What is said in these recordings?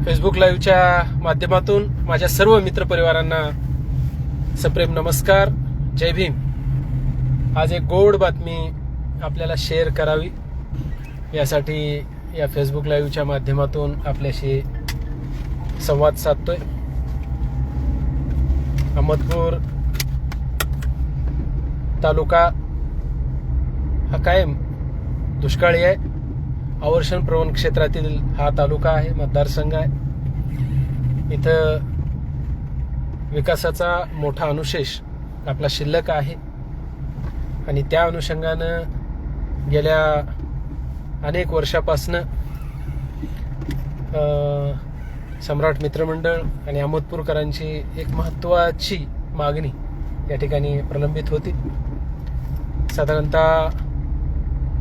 Facebook लाईव्हच्या माध्यमातून माझ्या सर्व मित्रपरिवारांना सप्रेम नमस्कार. जय भीम. आज एक गोड बातमी आपल्याला शेअर करावी यासाठी या फेसबुक लाईव्हच्या माध्यमातून आपल्याशी संवाद साधतोय. अहमदपूर तालुका हा कायम दुष्काळी आहे. आवर्षण प्रवण क्षेत्रातील हा तालुका आहे, मतदारसंघ आहे. इथं विकासाचा मोठा अनुशेष आपला शिल्लक आहे आणि त्या अनुषंगानं गेल्या अनेक वर्षापासनं सम्राट मित्रमंडळ आणि अहमदपूरकरांची एक महत्त्वाची मागणी या ठिकाणी प्रलंबित होती. साधारणतः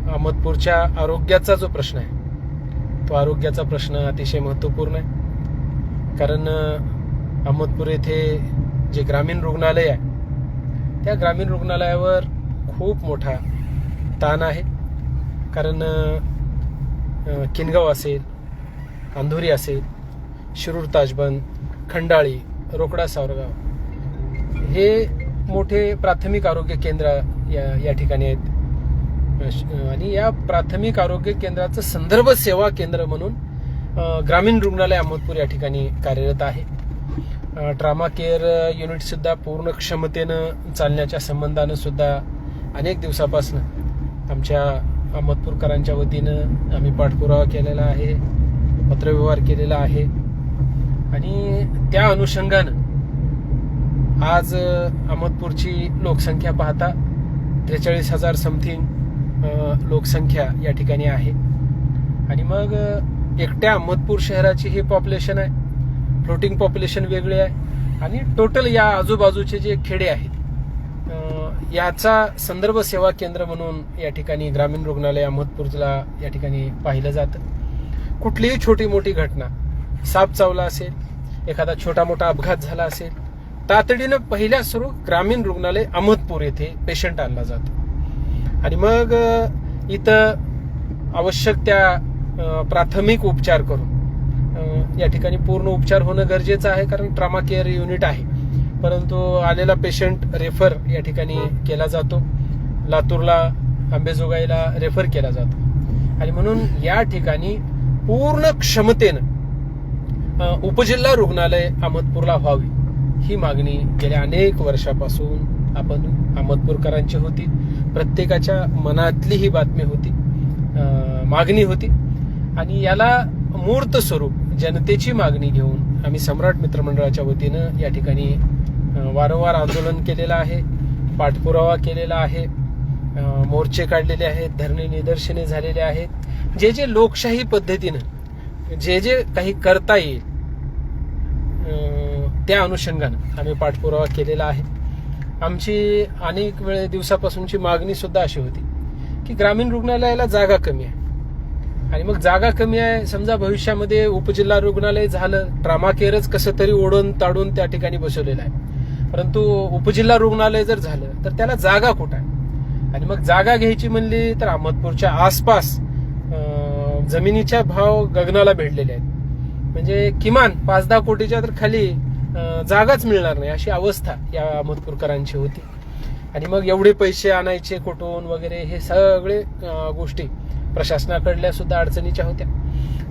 अहमदपूरच्या आरोग्याचा जो प्रश्न आहे तो आरोग्याचा प्रश्न अतिशय महत्त्वपूर्ण आहे. कारण अहमदपूर येथे जे ग्रामीण रुग्णालय आहे त्या ग्रामीण रुग्णालयावर खूप मोठा ताण आहे. कारण किनगाव असेल, अंधोरी असेल, शिरूर ताजबंद, खंडाळी, रोकडा सावरगाव हे मोठे प्राथमिक आरोग्य केंद्र या ठिकाणी आहेत आणि या प्राथमिक आरोग्य केंद्राचं संदर्भ सेवा केंद्र म्हणून ग्रामीण रुग्णालय अहमदपूर या ठिकाणी कार्यरत आहे. ट्रामा केअर युनिट सुद्धा पूर्ण क्षमतेनं चालण्याच्या संबंधानं सुद्धा अनेक दिवसापासून आमच्या अहमदपूरकरांच्या वतीनं आम्ही पाठपुरावा केलेला आहे, पत्रव्यवहार केलेला आहे आणि त्या अनुषंगानं आज अहमदपूरची लोकसंख्या पाहता 43,000 समथिंग लोकसंख्या या ठिकाणी आहे. आणि मग एकट्या अहमदपूर शहराची हे पॉप्युलेशन आहे, फ्लोटिंग पॉप्युलेशन वेगळे आहे आणि टोटल या आजूबाजूचे जे खेडे आहेत याचा संदर्भ सेवा केंद्र म्हणून या ठिकाणी ग्रामीण रुग्णालय अहमदपूरला या ठिकाणी पाहिलं जातं. कुठलीही छोटी मोठी घटना, साप चावला असेल, एखादा छोटा मोठा अपघात झाला असेल, तातडीनं पहिल्या सुरू ग्रामीण रुग्णालय अहमदपूर येथे पेशंट आणला जातो आणि मग इथं आवश्यक त्या प्राथमिक उपचार करून या ठिकाणी पूर्ण उपचार होणं गरजेचं आहे. कारण ट्रामा केअर युनिट आहे, परंतु आलेला पेशंट रेफर या ठिकाणी केला जातो, लातूरला, अंबेजोगाईला रेफर केला जातो आणि म्हणून या ठिकाणी पूर्ण क्षमतेनं उपजिल्हा रुग्णालय अहमदपूरला व्हावी ही मागणी गेल्या अनेक वर्षापासून आपण अहमदपूरकरांची होती. प्रत्येकाच्या मनातली ही बातमी होती, मागणी होती आणि याला मूर्त स्वरूप जनतेची मागणी घेऊन आम्ही सम्राट मित्रमंडळाच्या वतीनं या ठिकाणी वारंवार आंदोलन केलेलं आहे, पाठपुरावा केलेला आहे, मोर्चे काढलेले आहेत, धरणे निदर्शने झालेले आहेत. जे जे लोकशाही पद्धतीनं जे जे काही करता येईल त्या अनुषंगानं आम्ही पाठपुरावा केलेला आहे. आमची अनेक दिवसापासूनची मागणी सुद्धा अशी होती की ग्रामीण रुग्णालयाला जागा कमी आहे आणि मग जागा कमी आहे, समजा भविष्यामध्ये उपजिल्हा रुग्णालय झालं, ट्रामा केअरच कसं तरी ओढून ताडून त्या ठिकाणी बसवलेलं आहे, परंतु उपजिल्हा रुग्णालय जर झालं तर त्याला जागा कुठं आहे आणि मग जागा घ्यायची म्हणली तर अहमदपूरच्या आसपास जमिनीच्या भाव गगनाला भिडलेले आहेत. म्हणजे किमान 5-10 कोटीच्या तर खाली जागाच मिळणार नाही अशी अवस्था या अहमदपूरकरांची होती. आणि मग एवढे पैसे आणायचे कुठून वगैरे हे सगळे गोष्टी प्रशासनाकडल्या सुद्धा अडचणीच्या होत्या.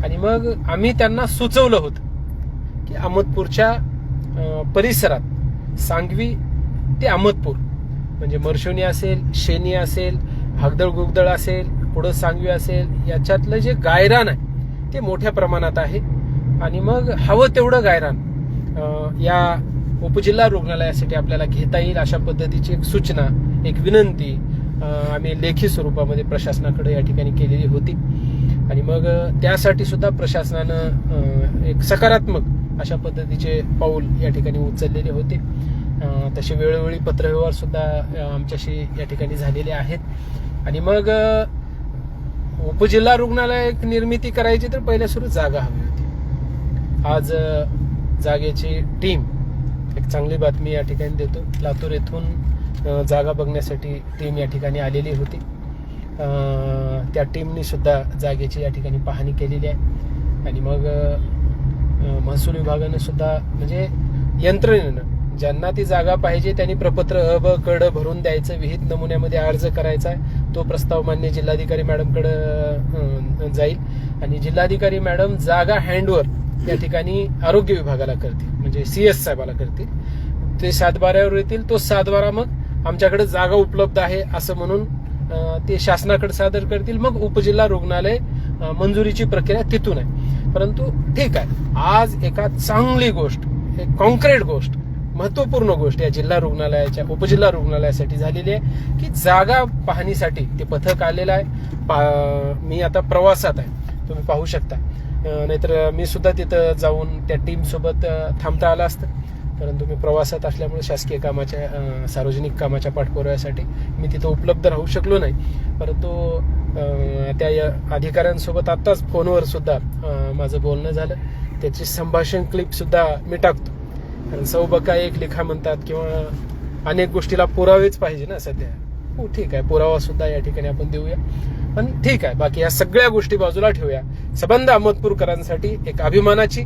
आणि मग आम्ही त्यांना सुचवलं होतं की अहमदपूरच्या परिसरात सांगवी ते अहमदपूर म्हणजे मरशोनी असेल, शेनी असेल, हागदळ गुगदळ असेल, पुढं सांगवी असेल, याच्यातलं जे गायरान आहे ते मोठ्या प्रमाणात आहे आणि मग हवं तेवढं गायरान या उपजिल्हा रुग्णालयासाठी आपल्याला घेता येईल अशा पद्धतीची एक सूचना, एक विनंती आम्ही लेखी स्वरूपामध्ये प्रशासनाकडे या ठिकाणी केलेली होती. आणि मग त्यासाठी सुद्धा प्रशासनानं एक सकारात्मक अशा पद्धतीचे पाऊल या ठिकाणी उचललेले होते. तसे वेळोवेळी पत्रव्यवहार सुद्धा आमच्याशी या ठिकाणी झालेले आहेत. आणि मग उपजिल्हा रुग्णालय निर्मिती करायची तर पहिल्या सुरू जागा हवी होती. आज जागेची टीम, एक चांगली बातमी या ठिकाणी देतो, लातूर येथून जागा बघण्यासाठी टीम या ठिकाणी आलेली होती. त्या टीमनी सुद्धा जागेची या ठिकाणी पाहणी केलेली आहे आणि मग महसूल विभागानं सुद्धा म्हणजे यंत्रणेनं ज्यांना ती जागा पाहिजे त्यांनी प्रपत्र अ ब कड भरून द्यायचं, विहित नमुन्यामध्ये अर्ज करायचा आहे. तो प्रस्ताव मान्य जिल्हाधिकारी मॅडमकडे जाईल आणि जिल्हाधिकारी मॅडम जागा हँडओव्हर या ठिकाणी आरोग्य विभागाला करतील, म्हणजे CS साहेबाला करतील. ते 7/12 येतील. तो 7/12 मग आमच्याकडे जागा उपलब्ध आहे असं म्हणून ते शासनाकडे सादर करतील. मग उपजिल्हा रुग्णालय मंजुरीची प्रक्रिया तिथून आहे. परंतु ठीक आहे, आज एका चांगली गोष्ट, एक कॉन्क्रीट गोष्ट, महत्वपूर्ण गोष्ट या जिल्हा रुग्णालयाच्या उपजिल्हा रुग्णालयासाठी झालेली आहे की जागा पाहणीसाठी ते पथक आलेलं आहे. मी आता प्रवासात आहे, तुम्ही पाहू शकता, नाहीतर मी सुद्धा तिथं जाऊन त्या टीम सोबत थांबता आलं असतं. परंतु मी प्रवासात असल्यामुळे शासकीय कामाच्या सार्वजनिक कामाच्या पाठपुराव्यासाठी मी तिथं उपलब्ध राहू शकलो नाही. परंतु त्या अधिकाऱ्यांसोबत आत्ताच फोनवर सुद्धा माझं बोलणं झालं. त्याची संभाषण क्लिप सुद्धा मी टाकतो, कारण सौबका एक लेखा म्हणतात किंवा अनेक गोष्टीला पुरावेच पाहिजे ना सध्या. हो ठीक आहे, पुरावा सुद्धा या ठिकाणी आपण देऊया. पण ठीक आहे, बाकी या सगळ्या गोष्टी बाजूला ठेवूया. संबंध अहमदपूरकरांसाठी एक अभिमानाची,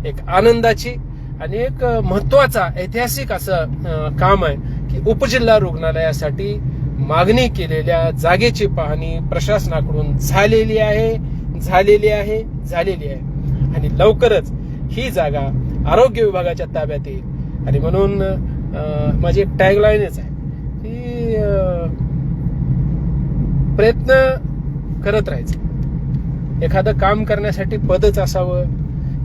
एक आनंदाची आणि एक महत्वाचा ऐतिहासिक असं काम आहे की उपजिल्हा रुग्णालयासाठी मागणी केलेल्या जागेची पाहणी प्रशासनाकडून झालेली आहे आणि लवकरच ही जागा आरोग्य विभागाच्या ताब्यात येईल. आणि म्हणून माझी एक टॅगलाईनच आहे की प्रयत्न करत राहायचं. एखादं काम करण्यासाठी पदच असावं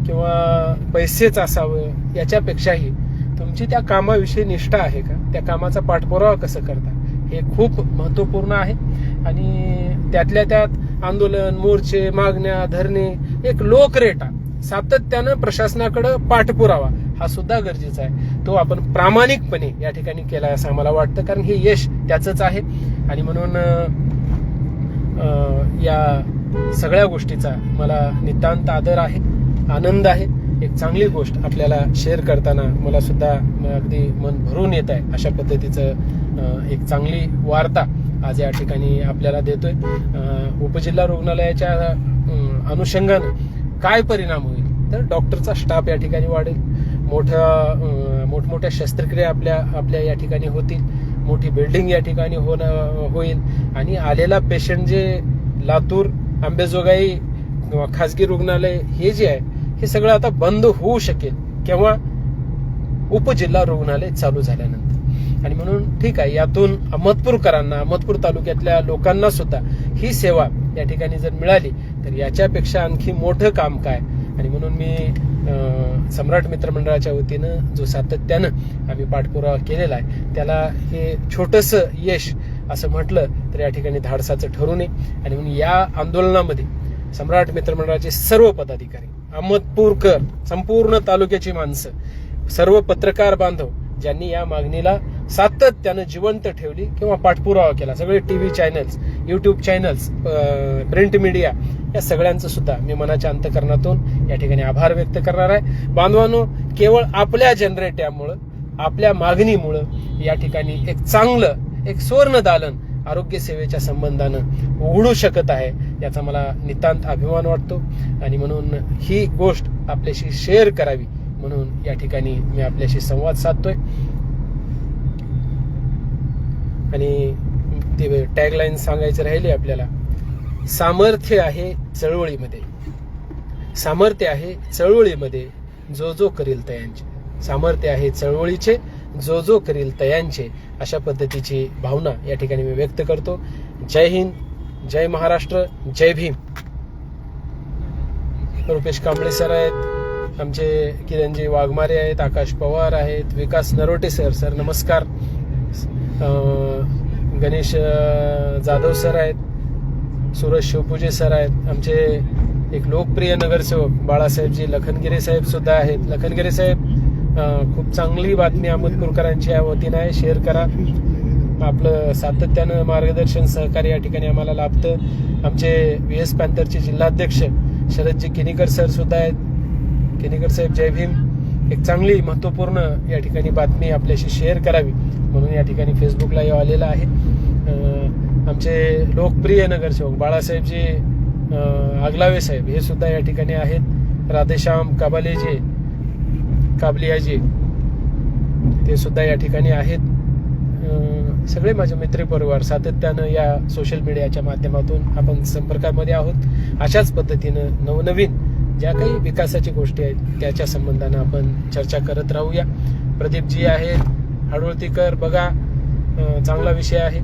किंवा पैसेच असावं याच्यापेक्षाही तुमची त्या कामाविषयी निष्ठा आहे का, त्या कामाचा पाठपुरावा कसं करता, हे खूप महत्वपूर्ण आहे. आणि त्यातल्या त्यात आंदोलन, मोर्चे, मागण्या, धरणे, एक लोकरेटा सातत्यानं प्रशासनाकडे पाठपुरावा हा सुद्धा गरजेचा आहे. तो आपण प्रामाणिकपणे या ठिकाणी केला असं आम्हाला वाटतं, कारण हे यश त्याचंच आहे. आणि म्हणून या सगळ्या गोष्टीचा मला नितांत आदर आहे, आनंद आहे. एक चांगली गोष्ट आपल्याला शेअर करताना मला सुद्धा अगदी मन भरून येत आहे. अशा पद्धतीचं एक चांगली वार्ता आज या ठिकाणी आपल्याला देतोय. उपजिल्हा रुग्णालयाच्या अनुषंगानं काय परिणाम होईल तर डॉक्टरचा स्टाफ या ठिकाणी वाढेल, मोठमोठ्या शस्त्रक्रिया आपल्या या ठिकाणी होतील, मोठी बिल्डिंग या ठिकाणी होईल आणि आलेला पेशंट जे लातूर, अंबेजोगाई किंवा खासगी रुग्णालय हे जे आहे हे सगळं आता बंद होऊ शकेल केव्हा, उपजिल्हा रुग्णालय चालू झाल्यानंतर. आणि म्हणून ठीक आहे, यातून अहमदपूरकरांना, अहमदपूर तालुक्यातल्या लोकांना सुद्धा ही सेवा या ठिकाणी जर मिळाली तर याच्यापेक्षा आणखी मोठं काम काय. आणि म्हणून मी सम्राट मित्रमंडळाच्या वतीनं जो सातत्यानं आम्ही पाठपुरावा केलेला आहे त्याला हे छोटंसं यश असं म्हटलं तर या ठिकाणी धाडसाचं ठरू नये. आणि म्हणून या आंदोलनामध्ये सम्राट मित्रमंडळाचे सर्व पदाधिकारी, अहमदपूरकर, संपूर्ण तालुक्याची माणसं, सर्व पत्रकार बांधव ज्यांनी या मागणीला सातत्यानं जिवंत ठेवली किंवा पाठपुरावा केला, सगळे TV channels, YouTube channels, print media, या सगळ्यांचं सुद्धा मी मनाच्या अंतःकरणातून या ठिकाणी आभार व्यक्त करणार आहे. बांधवांनो, केवळ आपल्या जनरेट्यामुळं, आपल्या मागणीमुळं या ठिकाणी एक चांगलं, एक सुवर्ण दालन आरोग्य सेवेच्या संबंधानं उघडू शकत आहे, याचा मला नितांत अभिमान वाटतो. आणि म्हणून ही गोष्ट आपल्याशी शेअर करावी म्हणून या ठिकाणी मी आपल्याशी संवाद साधतोय. आणि ते टॅगलाईन सांगायचं राहिले आपल्याला, सामर्थ्य आहे चळवळीमध्ये, सामर्थ्य आहे चळवळीमध्ये जो जो करील तयांचे, सामर्थ्य आहे चळवळीचे जो जो करील तयांचे, अशा पद्धतीची भावना या ठिकाणी मी व्यक्त करतो. जय हिंद, जय महाराष्ट्र, जय भीम. रुपेश कांबळे सर आहेत, आमचे किरणजी वाघमारे आहेत, आकाश पवार आहेत, विकास नरोटे सर नमस्कार, गणेश जाधव सर आहेत, सूरज शिवपूजे सर आहेत, आमचे एक लोकप्रिय नगरसेवक बाळासाहेबजी लखनगिरे साहेब सुद्धा आहेत. लखनगिरे साहेब, खूप चांगली बातमी अहमदपूरकरांच्या वतीनं आहे, शेअर करा. आपलं सातत्यानं मार्गदर्शन, सहकार्य या ठिकाणी आम्हाला लाभतं. आमचे VS पॅन्थरचे जिल्हाध्यक्ष शरदजी किनीकर सर सुद्धा आहेत. किनीकर साहेब जय भीम. एक चांगली महत्वपूर्ण या ठिकाणी बातमी आपल्याशी शेअर करावी म्हणून या ठिकाणी फेसबुकला आलेला आहे. आमचे लोकप्रिय नगरसेवक बाळासाहेबजी आगलावे साहेब हे सुद्धा या ठिकाणी आहेत. राधेश्याम काबलियाजी ते सुद्धा या ठिकाणी आहेत. सगळे माझे मित्रपरिवार सातत्यानं या सोशल मीडियाच्या माध्यमातून आपण संपर्कामध्ये आहोत. अशाच पद्धतीनं नवनवीन ज्या काही विकासाची गोष्टी आहेत त्याच्या संबंधानं आपण चर्चा करत राहूया. प्रदीपजी आहेत, हाडोळतीकर बघा, चांगला विषय आहे.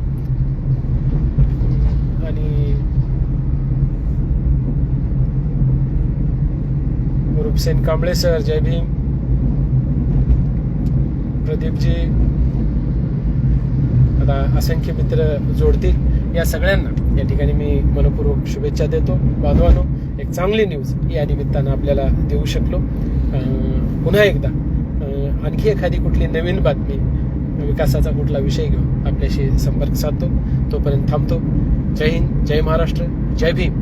आणि रूपसेन कांबळे सर, जय भीम. प्रदीपजी, आता असंख्य मित्र जोडतील. या सगळ्यांना या ठिकाणी मी मनपूर्वक शुभेच्छा देतो. बांधवांनो, एक चांगली न्यूज या निमित्तानं आपल्याला देऊ शकलो. पुन्हा एकदा आणखी एखादी कुठली नवीन बातमी, विकासाचा कुठला विषय घेऊन आपल्याशी संपर्क साधतो. तोपर्यंत थांबतो. जय हिंद, जय महाराष्ट्र, जय भीम.